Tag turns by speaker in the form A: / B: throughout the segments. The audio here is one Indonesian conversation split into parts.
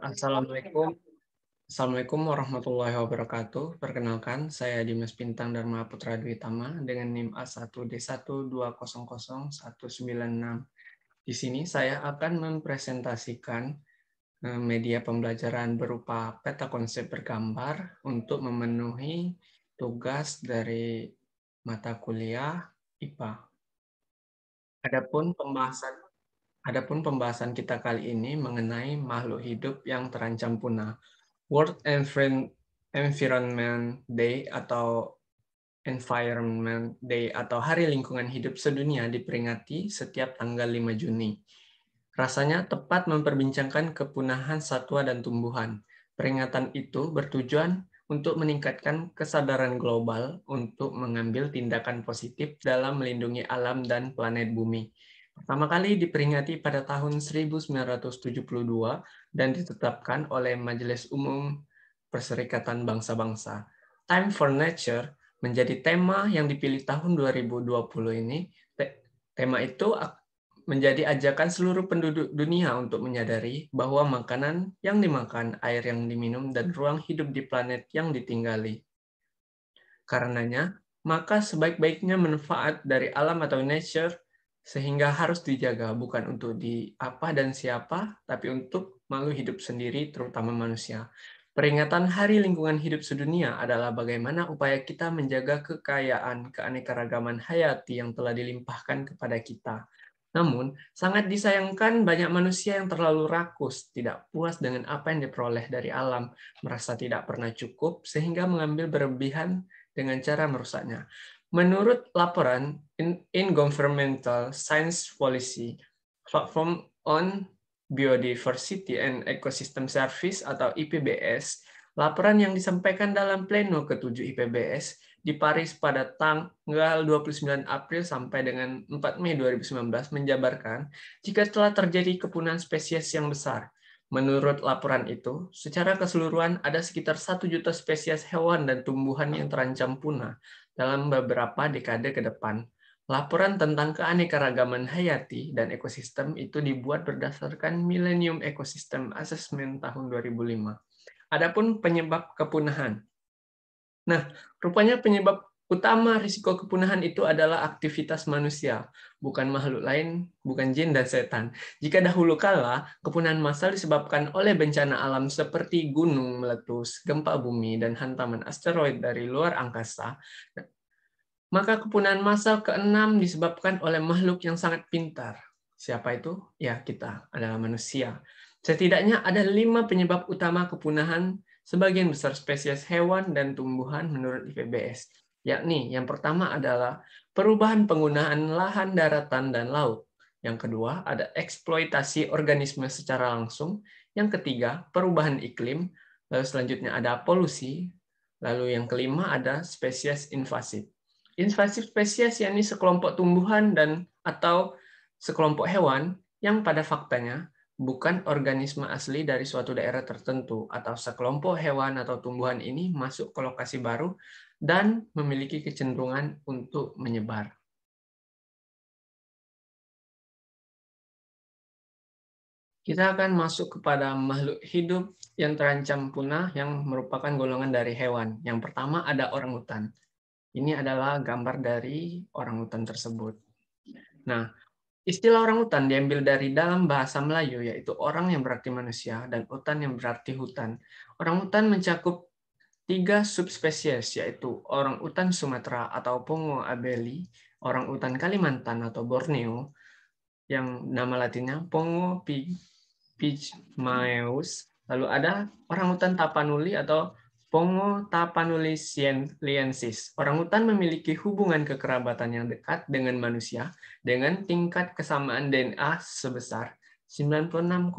A: Assalamualaikum. Assalamualaikum warahmatullahi wabarakatuh. Perkenalkan, saya Dimas Bintang Dharma Putra Dwi Tama dengan NIM A1D1200196. Di sini saya akan mempresentasikan media pembelajaran berupa peta konsep bergambar untuk memenuhi tugas dari mata kuliah IPA. Adapun pembahasan kita kali ini mengenai makhluk hidup yang terancam punah. World Environment Day atau Hari Lingkungan Hidup Sedunia diperingati setiap tanggal 5 Juni. Rasanya tepat memperbincangkan kepunahan satwa dan tumbuhan. Peringatan itu bertujuan untuk meningkatkan kesadaran global untuk mengambil tindakan positif dalam melindungi alam dan planet bumi. Pertama kali diperingati pada tahun 1972 dan ditetapkan oleh Majelis Umum Perserikatan Bangsa-Bangsa. Time for Nature menjadi tema yang dipilih tahun 2020 ini. Tema itu menjadi ajakan seluruh penduduk dunia untuk menyadari bahwa makanan yang dimakan, air yang diminum, dan ruang hidup di planet yang ditinggali. Karenanya, maka sebaik-baiknya manfaat dari alam atau nature sehingga harus dijaga bukan untuk di apa dan siapa, tapi untuk makhluk hidup sendiri, terutama manusia. Peringatan Hari Lingkungan Hidup Sedunia adalah bagaimana upaya kita menjaga kekayaan keanekaragaman hayati yang telah dilimpahkan kepada kita. Namun, sangat disayangkan banyak manusia yang terlalu rakus, tidak puas dengan apa yang diperoleh dari alam, merasa tidak pernah cukup, sehingga mengambil berlebihan dengan cara merusaknya. Menurut laporan In-Governmental Science Policy, Platform on Biodiversity and Ecosystem Service atau IPBS, laporan yang disampaikan dalam pleno ke-7 IPBS di Paris pada tanggal 29 April sampai dengan 4 Mei 2019 menjabarkan jika telah terjadi kepunahan spesies yang besar. Menurut laporan itu, secara keseluruhan ada sekitar 1 juta spesies hewan dan tumbuhan yang terancam punah dalam beberapa dekade ke depan. Laporan tentang keanekaragaman hayati dan ekosistem itu dibuat berdasarkan Millennium Ecosystem Assessment tahun 2005. Adapun penyebab kepunahan. Nah, rupanya penyebab utama risiko kepunahan itu adalah aktivitas manusia, bukan makhluk lain, bukan jin dan setan. Jika dahulu kala, kepunahan massal disebabkan oleh bencana alam seperti gunung meletus, gempa bumi, dan hantaman asteroid dari luar angkasa, maka kepunahan massal keenam disebabkan oleh makhluk yang sangat pintar. Siapa itu? Ya, kita adalah manusia. Setidaknya ada 5 penyebab utama kepunahan sebagian besar spesies hewan dan tumbuhan menurut IPBS. Yakni yang pertama adalah perubahan penggunaan lahan daratan dan laut. Yang kedua ada eksploitasi organisme secara langsung. Yang ketiga perubahan iklim. Lalu selanjutnya ada polusi. Lalu yang kelima ada spesies invasif. Invasif spesies yakni sekelompok tumbuhan dan atau sekelompok hewan yang pada faktanya bukan organisme asli dari suatu daerah tertentu, atau sekelompok hewan atau tumbuhan ini masuk ke lokasi baru dan memiliki kecenderungan untuk menyebar. Kita akan masuk kepada makhluk hidup yang terancam punah yang merupakan golongan dari hewan. Yang pertama ada orangutan. Ini adalah gambar dari orangutan tersebut. Nah, istilah orangutan diambil dari dalam bahasa Melayu, yaitu orang yang berarti manusia dan utan yang berarti hutan. Orangutan mencakup 3 subspesies, yaitu orangutan Sumatera atau Pongo abeli, orangutan Kalimantan atau Borneo, yang nama latinnya Pongo pygmaeus, lalu ada orangutan Tapanuli atau Pongo tapanuliensis. Orangutan memiliki hubungan kekerabatan yang dekat dengan manusia dengan tingkat kesamaan DNA sebesar 96,4%.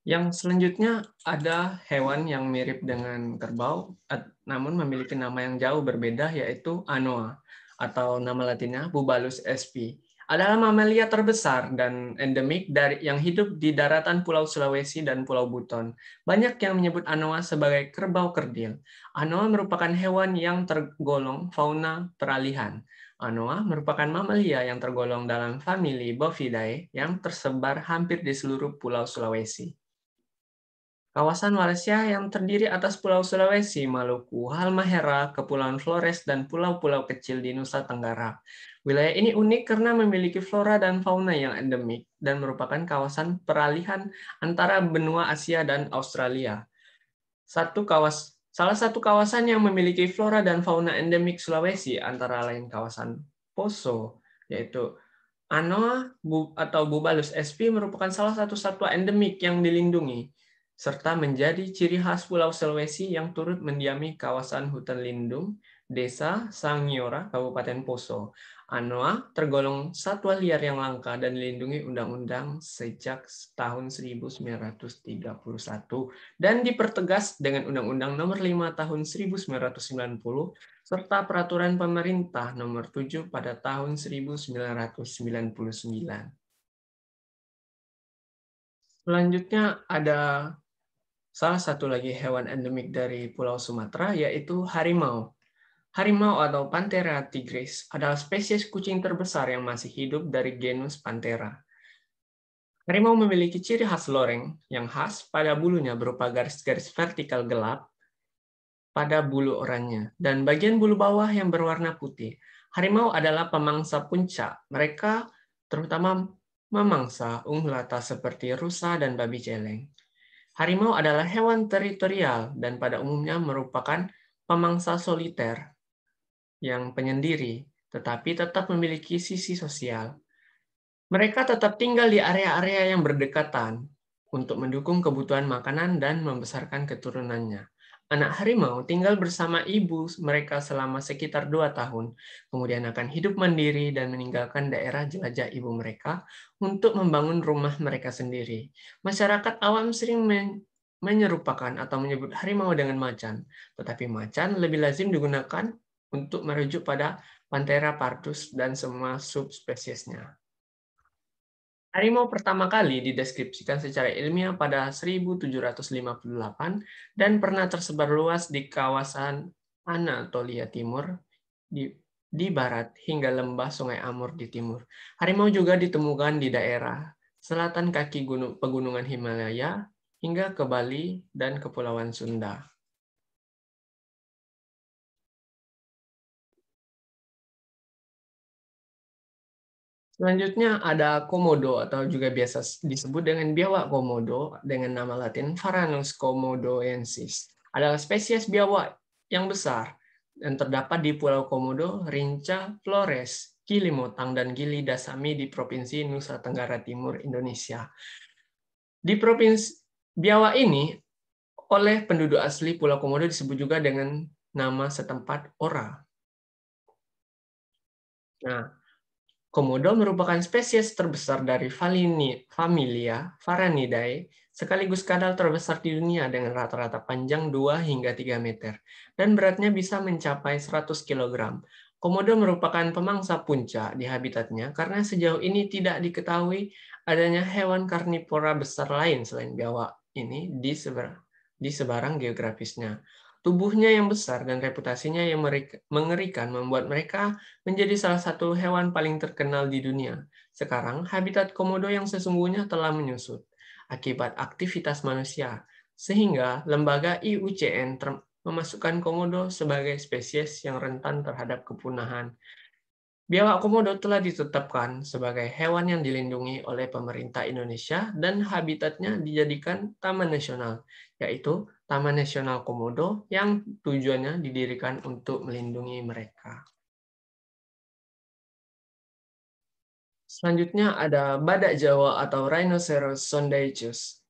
A: Yang selanjutnya ada hewan yang mirip dengan kerbau, namun memiliki nama yang jauh berbeda, yaitu anoa, atau nama latinnya Bubalus sp. adalah mamalia terbesar dan endemik yang hidup di daratan Pulau Sulawesi dan Pulau Buton. Banyak yang menyebut anoa sebagai kerbau kerdil. Anoa merupakan hewan yang tergolong fauna peralihan. Anoa merupakan mamalia yang tergolong dalam famili Bovidae yang tersebar hampir di seluruh Pulau Sulawesi. Kawasan Malaysia yang terdiri atas Pulau Sulawesi, Maluku, Halmahera, Kepulauan Flores, dan pulau-pulau kecil di Nusa Tenggara. Wilayah ini unik karena memiliki flora dan fauna yang endemik dan merupakan kawasan peralihan antara benua Asia dan Australia. Salah satu kawasan yang memiliki flora dan fauna endemik Sulawesi antara lain kawasan Poso, yaitu Anoa atau Bubalus sp merupakan salah satu satwa endemik yang dilindungi, serta menjadi ciri khas Pulau Sulawesi yang turut mendiami kawasan hutan lindung Desa Sangiora, Kabupaten Poso. Anoa tergolong satwa liar yang langka dan dilindungi undang-undang sejak tahun 1931 dan dipertegas dengan Undang-Undang Nomor 5 Tahun 1990 serta Peraturan Pemerintah Nomor 7 pada tahun 1999. Selanjutnya ada salah satu lagi hewan endemik dari Pulau Sumatera, yaitu harimau. Harimau atau Panthera tigris adalah spesies kucing terbesar yang masih hidup dari genus Panthera. Harimau memiliki ciri khas loreng yang khas pada bulunya berupa garis-garis vertikal gelap pada bulu oranye, dan bagian bulu bawah yang berwarna putih. Harimau adalah pemangsa puncak. Mereka terutama memangsa ungulata seperti rusa dan babi celeng. Harimau adalah hewan teritorial dan pada umumnya merupakan pemangsa soliter yang penyendiri, tetapi tetap memiliki sisi sosial. Mereka tetap tinggal di area-area yang berdekatan untuk mendukung kebutuhan makanan dan membesarkan keturunannya. Anak harimau tinggal bersama ibu mereka selama sekitar 2 tahun, kemudian akan hidup mandiri dan meninggalkan daerah jelajah ibu mereka untuk membangun rumah mereka sendiri. Masyarakat awam sering menyerupakan atau menyebut harimau dengan macan, tetapi macan lebih lazim digunakan untuk merujuk pada Panthera pardus dan semua subspesiesnya. Harimau pertama kali dideskripsikan secara ilmiah pada 1758 dan pernah tersebar luas di kawasan Anatolia Timur di barat hingga lembah Sungai Amur di timur. Harimau juga ditemukan di daerah selatan kaki pegunungan Himalaya hingga ke Bali dan Kepulauan Sunda. Selanjutnya ada komodo atau juga biasa disebut dengan biawak komodo dengan nama latin Varanus komodoensis. Adalah spesies biawak yang besar dan terdapat di Pulau Komodo, Rinca, Flores, Gili Motang, dan Gili Dasami di Provinsi Nusa Tenggara Timur, Indonesia. Di provinsi biawak ini, oleh penduduk asli Pulau Komodo disebut juga dengan nama setempat Ora. Nah, Komodo merupakan spesies terbesar dari familia Varanidae, sekaligus kadal terbesar di dunia dengan rata-rata panjang 2 hingga 3 meter, dan beratnya bisa mencapai 100 kg. Komodo merupakan pemangsa puncak di habitatnya karena sejauh ini tidak diketahui adanya hewan karnivora besar lain selain biawak ini di sebarang geografisnya. Tubuhnya yang besar dan reputasinya yang mengerikan membuat mereka menjadi salah satu hewan paling terkenal di dunia. Sekarang, habitat komodo yang sesungguhnya telah menyusut akibat aktivitas manusia, sehingga lembaga IUCN memasukkan komodo sebagai spesies yang rentan terhadap kepunahan. Biawak komodo telah ditetapkan sebagai hewan yang dilindungi oleh pemerintah Indonesia dan habitatnya dijadikan taman nasional, yaitu Taman Nasional Komodo yang tujuannya didirikan untuk melindungi mereka. Selanjutnya ada badak Jawa atau Rhinoceros sondaicus.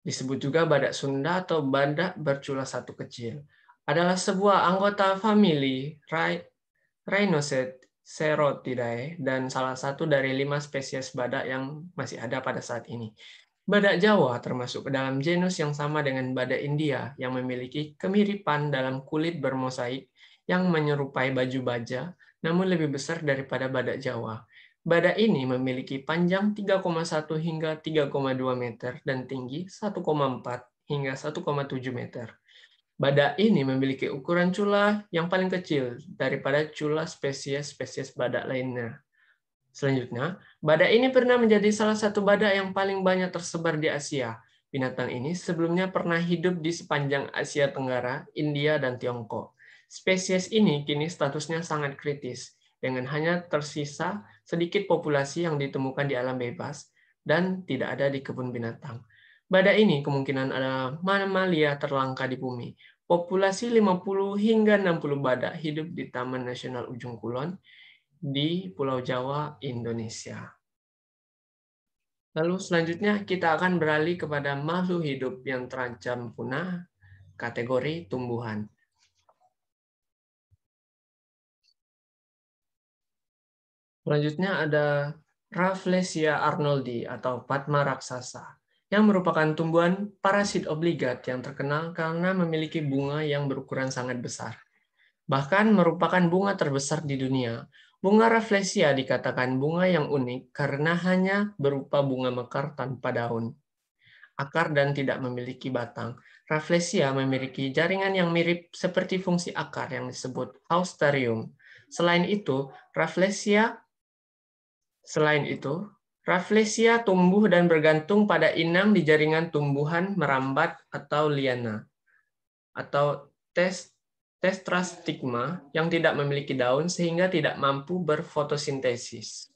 A: Disebut juga badak Sunda atau badak bercula satu kecil. Adalah sebuah anggota famili Rhinocerotidae dan salah satu dari 5 spesies badak yang masih ada pada saat ini. Badak Jawa termasuk ke dalam genus yang sama dengan badak India yang memiliki kemiripan dalam kulit bermosaik yang menyerupai baju baja, namun lebih besar daripada badak Jawa. Badak ini memiliki panjang 3,1 hingga 3,2 meter dan tinggi 1,4 hingga 1,7 meter. Badak ini memiliki ukuran cula yang paling kecil daripada cula spesies-spesies badak lainnya. Selanjutnya, badak ini pernah menjadi salah satu badak yang paling banyak tersebar di Asia. Binatang ini sebelumnya pernah hidup di sepanjang Asia Tenggara, India, dan Tiongkok. Spesies ini kini statusnya sangat kritis, dengan hanya tersisa sedikit populasi yang ditemukan di alam bebas dan tidak ada di kebun binatang. Badak ini kemungkinan adalah mamalia terlangka di bumi. Populasi 50 hingga 60 badak hidup di Taman Nasional Ujung Kulon di Pulau Jawa, Indonesia. Lalu selanjutnya kita akan beralih kepada makhluk hidup yang terancam punah, kategori tumbuhan. Selanjutnya ada Rafflesia arnoldi atau Padma raksasa, yang merupakan tumbuhan parasit obligat yang terkenal karena memiliki bunga yang berukuran sangat besar. Bahkan merupakan bunga terbesar di dunia. Bunga Rafflesia dikatakan bunga yang unik karena hanya berupa bunga mekar tanpa daun, akar, dan tidak memiliki batang. Rafflesia memiliki jaringan yang mirip seperti fungsi akar yang disebut haustorium. Selain itu, Rafflesia tumbuh dan bergantung pada inang di jaringan tumbuhan merambat atau liana, atau tetrastigma yang tidak memiliki daun sehingga tidak mampu berfotosintesis.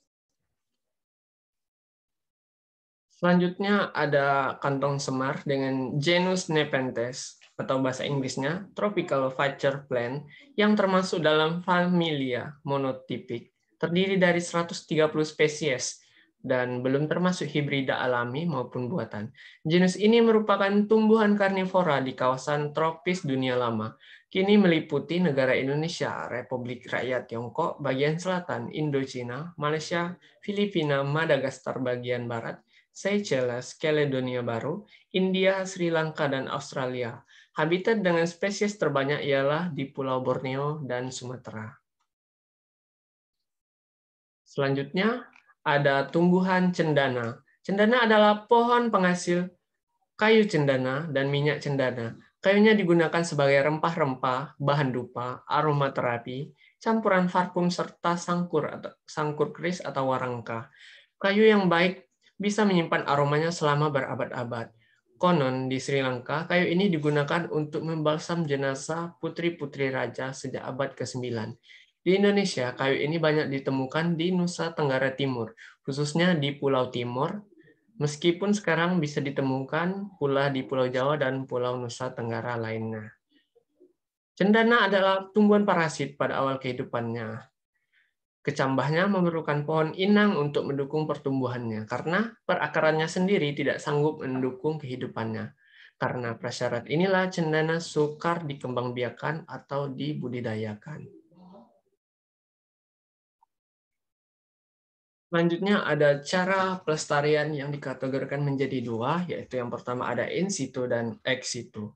A: Selanjutnya ada kantong semar dengan genus Nepenthes atau bahasa Inggrisnya Tropical Vulture Plant yang termasuk dalam familia monotipik, terdiri dari 130 spesies dan belum termasuk hibrida alami maupun buatan. Genus ini merupakan tumbuhan karnivora di kawasan tropis dunia lama. Kini meliputi negara Indonesia, Republik Rakyat Tiongkok bagian selatan, Indochina, Malaysia, Filipina, Madagaskar bagian barat, Seychelles, Caledonia Baru, India, Sri Lanka, dan Australia. Habitat dengan spesies terbanyak ialah di Pulau Borneo dan Sumatera. Selanjutnya, ada tumbuhan cendana. Cendana adalah pohon penghasil kayu cendana dan minyak cendana. Kayunya digunakan sebagai rempah-rempah, bahan dupa, aromaterapi, campuran parfum, serta sangkur keris atau warangka. Kayu yang baik bisa menyimpan aromanya selama berabad-abad. Konon, di Sri Lanka, kayu ini digunakan untuk membalsam jenazah putri-putri raja sejak abad ke-9. Di Indonesia, kayu ini banyak ditemukan di Nusa Tenggara Timur, khususnya di Pulau Timur, meskipun sekarang bisa ditemukan pula di Pulau Jawa dan Pulau Nusa Tenggara lainnya. Cendana adalah tumbuhan parasit pada awal kehidupannya. Kecambahnya memerlukan pohon inang untuk mendukung pertumbuhannya, karena perakarannya sendiri tidak sanggup mendukung kehidupannya. Karena prasyarat inilah cendana sukar dikembangbiakan atau dibudidayakan. Selanjutnya ada cara pelestarian yang dikategorikan menjadi dua, yaitu yang pertama ada in situ dan ex situ.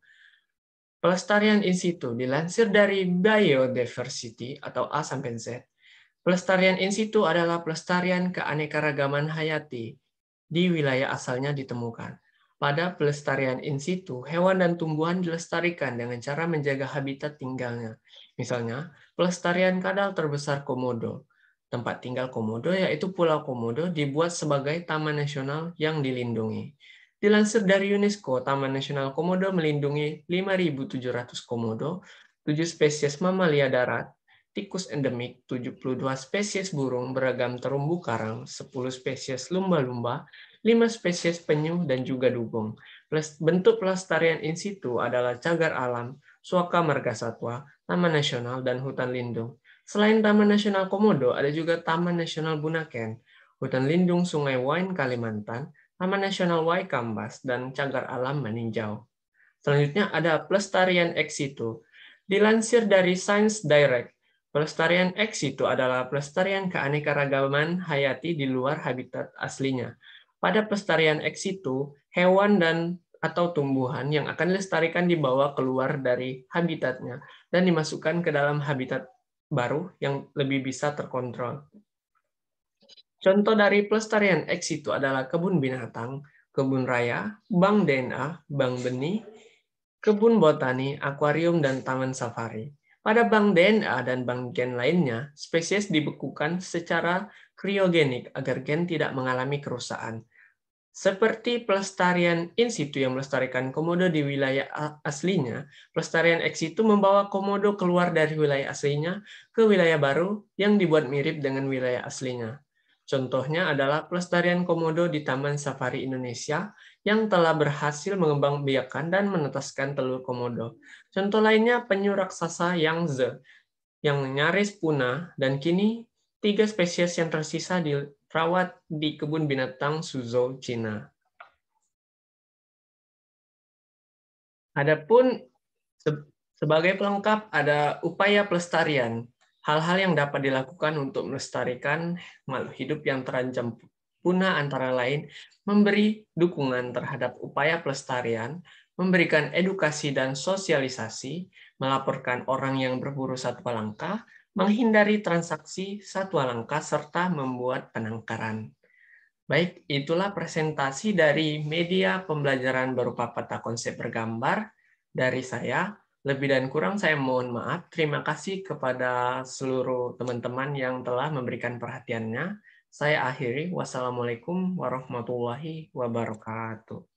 A: Pelestarian in situ dilansir dari biodiversity atau A sampai Z. Pelestarian in situ adalah pelestarian keanekaragaman hayati di wilayah asalnya ditemukan. Pada pelestarian in situ, hewan dan tumbuhan dilestarikan dengan cara menjaga habitat tinggalnya. Misalnya, pelestarian kadal terbesar Komodo. Tempat tinggal Komodo yaitu Pulau Komodo dibuat sebagai taman nasional yang dilindungi. Dilansir dari UNESCO, Taman Nasional Komodo melindungi 5.700 komodo, 7 spesies mamalia darat, tikus endemik, 72 spesies burung beragam terumbu karang, 10 spesies lumba-lumba, 5 spesies penyu, dan juga dugong. Bentuk pelestarian in situ adalah cagar alam, suaka margasatwa, taman nasional, dan hutan lindung. Selain Taman Nasional Komodo, ada juga Taman Nasional Bunaken, hutan lindung Sungai Wain Kalimantan, Taman Nasional Waikambas, dan cagar alam meninjau. Selanjutnya ada pelestarian ex situ. Dilansir dari Science Direct, pelestarian ex situ adalah pelestarian keanekaragaman hayati di luar habitat aslinya. Pada pelestarian ex situ, hewan atau tumbuhan yang akan dilestarikan dibawa keluar dari habitatnya dan dimasukkan ke dalam habitat baru yang lebih bisa terkontrol. Contoh dari pelestarian ex situ adalah kebun binatang, kebun raya, bank DNA, bank benih, kebun botani, akuarium, dan taman safari. Pada bank DNA dan bank gen lainnya, spesies dibekukan secara kriogenik agar gen tidak mengalami kerusakan. Seperti pelestarian in situ yang melestarikan komodo di wilayah aslinya, pelestarian ex situ membawa komodo keluar dari wilayah aslinya ke wilayah baru yang dibuat mirip dengan wilayah aslinya. Contohnya adalah pelestarian komodo di Taman Safari Indonesia yang telah berhasil mengembangbiakan dan menetaskan telur komodo. Contoh lainnya penyu raksasa Yangtze yang nyaris punah dan kini 3 spesies yang tersisa dirawat di kebun binatang Suzhou, Cina. Adapun sebagai pelengkap ada upaya pelestarian. Hal-hal yang dapat dilakukan untuk melestarikan makhluk hidup yang terancam punah antara lain memberi dukungan terhadap upaya pelestarian, memberikan edukasi dan sosialisasi, melaporkan orang yang berburu satwa langka, menghindari transaksi satwa langka, serta membuat penangkaran. Baik, itulah presentasi dari media pembelajaran berupa peta konsep bergambar dari saya. Lebih dan kurang saya mohon maaf. Terima kasih kepada seluruh teman-teman yang telah memberikan perhatiannya. Saya akhiri. Wassalamualaikum warahmatullahi wabarakatuh.